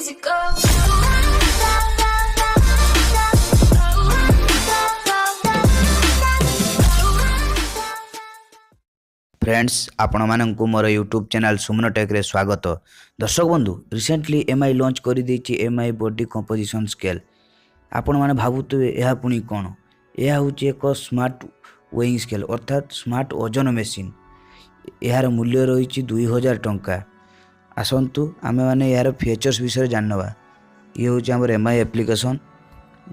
easy go. Friends आपको मोर YouTube channel सुमनो take रे स्वागत। दर्शक बंधु रिसेंटली एमआई लॉन्च कर देछि एमआई बॉडी कंपोजिशन स्केल। आपण माने भाबुतबे यह पुणी कौन? यह हूँ एक स्मार्ट वेइंग स्केल अर्थात स्मार्ट ओजन मेसीन। यार मूल्य रही 2000 टंका। आसतु आम मैंने यार फीचर्स विषय जानवा। ये हूँ आम एमआई एप्लिकेशन।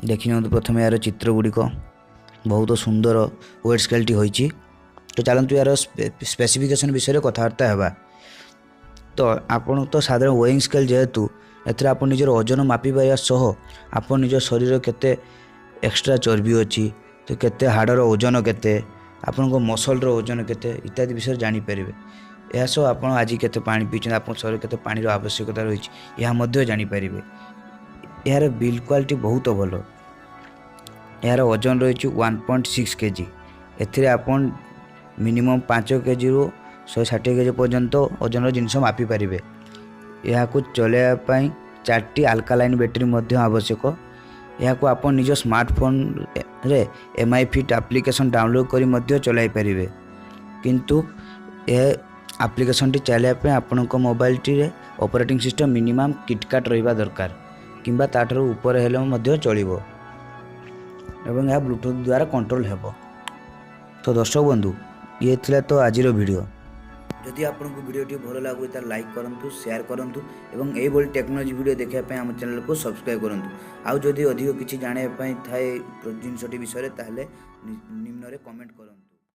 देखि प्रथम यार चित्र गुड़िक बहुत सुंदर वेट स्केलटी होइछि। तो चलतु यार स्पेसिफिकेशन विषय कथबार्ता है। तो आपन तो साधारण वेइंग स्केल जेहेतु एथरे आप निजर ओजन मापी पाया सह आप निज शरीर केते एक्स्ट्रा चर्बी अच्छी तो केते हाड़र ओजन केते आपण मसल ओजन केते इत्यादि विषय जानीपर। यह सब आप आज केते पानी पीछे आप शरीर केते पानी आवश्यकता रही यह जानीपर। यार बिल्ड क्वालिटी बहुत भल। यार ओजन रही 1.6 केजी। एथिरे आपन मिनिमम 5 केजी रु 160 केजी पर्यंत ओजन जिनस मापी पारे। यह चलैवाई 4टी आल्कालाइन बैटेरी आवश्यक। यह आप निज स्मार्टफोन रे एमआई फिट एप्लिकेशन डाउनलोड कर चलाई पारे। किंतु यह एप्लिकेशन टी चलाइप आपण मोबाइल टी ऑपरेटिंग सिस्टम मिनिमम किटकाट रहा दरकार किंबा ताठू ऊपर हेले चलिबो एवं यह ब्लूटूथ द्वारा कंट्रोल हेबो। तो दर्शक बंधु ये थिला तो आजिर वीडियो। जदि आपको वीडियो भल लगुए तो लाइक करूँ, शेयर करूँ और यही टेक्नोलोजी वीडियो देखापी आम चैनल को सब्सक्राइब करूँ। आउ जदि अधिक किसी जानापी थाए जिनसटी विषय निम्न कमेंट करूँ।